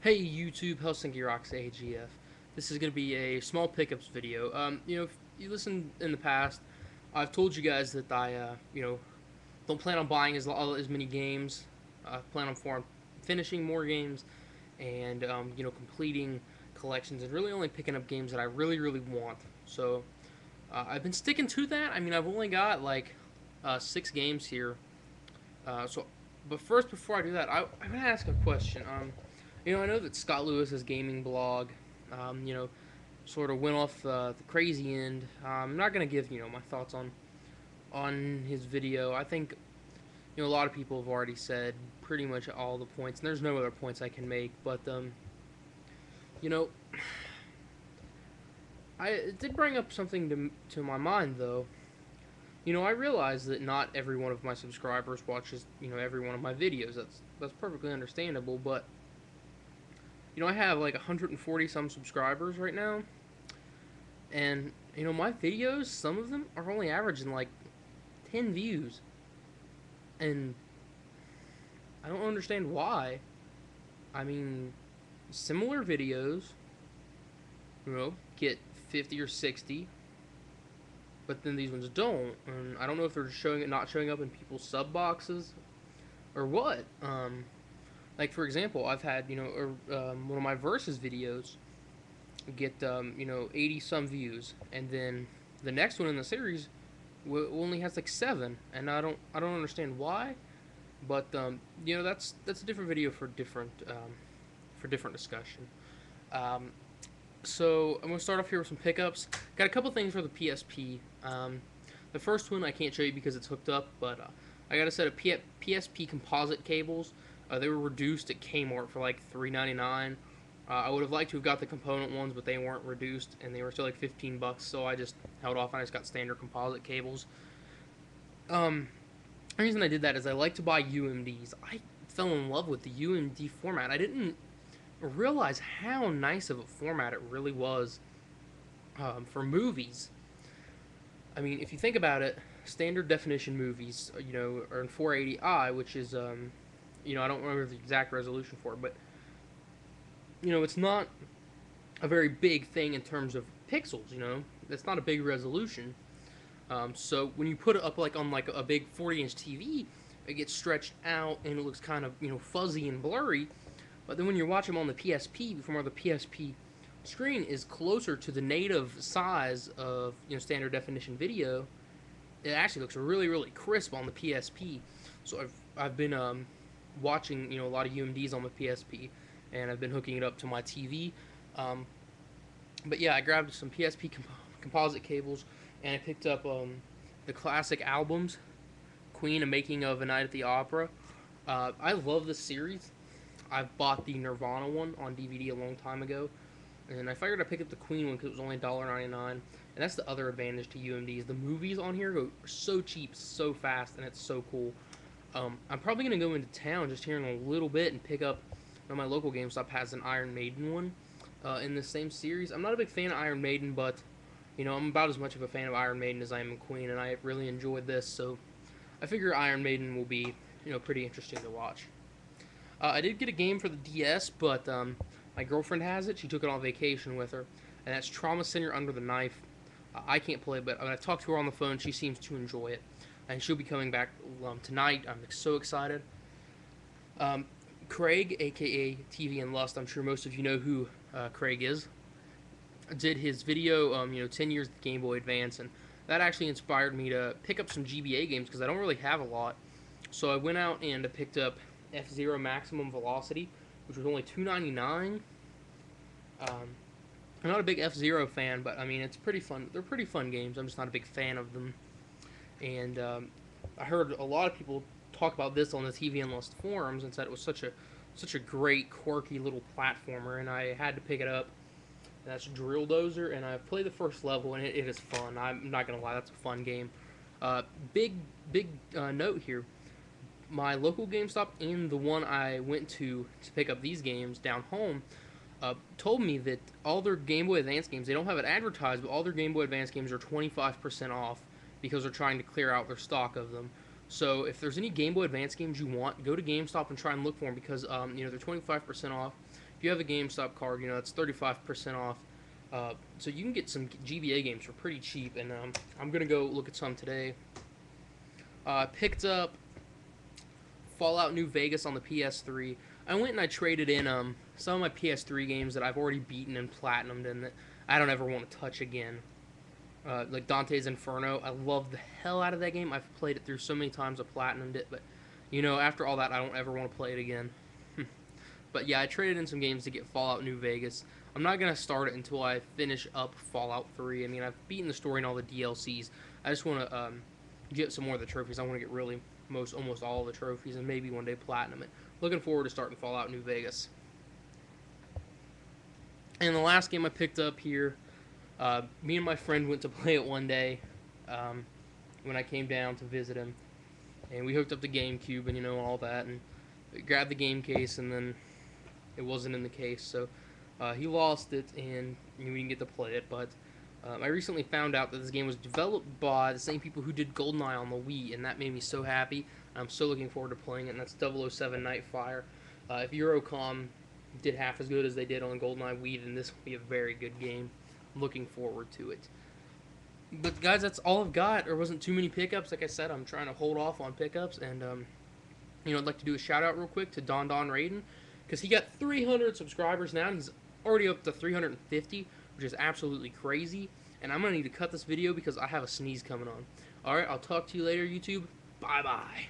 Hey YouTube, HelsinkirocksAGF. This is going to be a small pickups video. If you listened in the past, I've told you guys that I don't plan on buying as many games. I plan on finishing more games and, completing collections and really only picking up games that I really want. So, I've been sticking to that. I mean, I've only got like 6 games here. But first, before I do that, I'm going to ask a question. I know that Scott Lewis's gaming blog, um, you know, sort of went off the crazy end. I'm not gonna give my thoughts on his video. I think a lot of people have already said pretty much all the points, and there's no other points I can make. But you know, it did bring up something to my mind though. I realize that not every one of my subscribers watches every one of my videos. That's perfectly understandable, but I have like 140 some subscribers right now, and my videos, some of them are only averaging like 10 views, and I don't understand why. I mean, similar videos, get 50 or 60, but then these ones don't, and I don't know if they're not showing up in people's sub boxes or what. Like, for example, I've had one of my versus videos get 80 some views, and then the next one in the series only has like 7, and I don't understand why. But that's a different video for different discussion. So I'm gonna start off here with some pickups. Got a couple things for the PSP. The first one I can't show you because it's hooked up, but I got a set of PSP composite cables. They were reduced at Kmart for like $3.99. I would have liked to have got the component ones, but they weren't reduced, and they were still like 15 bucks. So I just held off, and I just got standard composite cables. The reason I did that is I like to buy UMDs. I fell in love with the UMD format. I didn't realize how nice of a format it really was for movies. I mean, if you think about it, standard definition movies, are in 480i, which is I don't remember the exact resolution for it, but it's not a very big thing in terms of pixels. It's not a big resolution. So when you put it up like on like a big 40-inch TV, it gets stretched out and it looks kind of fuzzy and blurry. But then when you're watching them on the PSP, from where the PSP screen is closer to the native size of standard definition video, it actually looks really crisp on the PSP. So I've been watching a lot of UMDs on the PSP, and I've been hooking it up to my TV. But yeah, I grabbed some PSP composite cables, and I picked up the classic albums, Queen: A Making of a Night at the Opera. I love this series. I've bought the Nirvana one on DVD a long time ago, and I figured I'd pick up the Queen one because it was only $1.99. And that's the other advantage to UMDs. The movies on here are so cheap, so fast, and it's so cool. I'm probably going to go into town just here in a little bit and pick up, my local GameStop has an Iron Maiden one in the same series. I'm not a big fan of Iron Maiden, but, I'm about as much of a fan of Iron Maiden as I am of Queen, and I really enjoyed this, so I figure Iron Maiden will be, pretty interesting to watch. I did get a game for the DS, but my girlfriend has it. She took it on vacation with her, and that's Trauma Center Under the Knife. I can't play it, but I talked to her on the phone. She seems to enjoy it, and she'll be coming back tonight. I'm so excited. Craig, aka TV and Lust, I'm sure most of you know who Craig is, did his video, 10 years of Game Boy Advance, and that actually inspired me to pick up some GBA games because I don't really have a lot. So I went out and picked up F-Zero Maximum Velocity, which was only $2.99. I'm not a big F-Zero fan, but I mean, it's pretty fun. They're pretty fun games. I'm just not a big fan of them. And I heard a lot of people talk about this on the TV and Lust forums and said it was such a great, quirky little platformer, and I had to pick it up. And that's Drill Dozer, and I've played the first level, and it is fun. I'm not gonna lie, that's a fun game. Big note here. My local GameStop and the one I went to pick up these games down home told me that all their Game Boy Advance games, they don't have it advertised, but all their Game Boy Advance games are 25% off because they're trying to clear out their stock of them. So if there's any Game Boy Advance games you want, go to GameStop and try and look for them because they're 25% off. if you have a GameStop card, you know, it's 35% off. So you can get some GBA games for pretty cheap, and I'm gonna go look at some today. I picked up Fallout New Vegas on the PS3. I went and I traded in some of my PS3 games that I've already beaten and platinumed and that I don't ever want to touch again. Like Dante's Inferno, I love the hell out of that game. I've played it through so many times, I've platinumed it, but you know, after all that, I don't ever want to play it again. But yeah, I traded in some games to get Fallout New Vegas. I'm not gonna start it until I finish up Fallout 3. I mean, I've beaten the story and all the DLCs. I just want to get some more of the trophies. I want to get really almost all of the trophies, and maybe one day platinum it. Looking forward to starting Fallout New Vegas. And the last game I picked up here, me and my friend went to play it one day when I came down to visit him, and we hooked up the GameCube and you know all that, and grabbed the game case, and then it wasn't in the case, so he lost it, and we didn't get to play it. But I recently found out that this game was developed by the same people who did GoldenEye on the Wii, and that made me so happy. I'm so looking forward to playing it, and that's 007 Nightfire. If Eurocom did half as good as they did on GoldenEye Wii, then this will be a very good game. I'm looking forward to it. But guys, that's all I've got. There wasn't too many pickups. Like I said, I'm trying to hold off on pickups, and you know, I'd like to do a shout out real quick to Don Raiden, because he got 300 subscribers now, and he's already up to 350, which is absolutely crazy. And I'm gonna need to cut this video because I have a sneeze coming on. All right, I'll talk to you later, YouTube. Bye bye.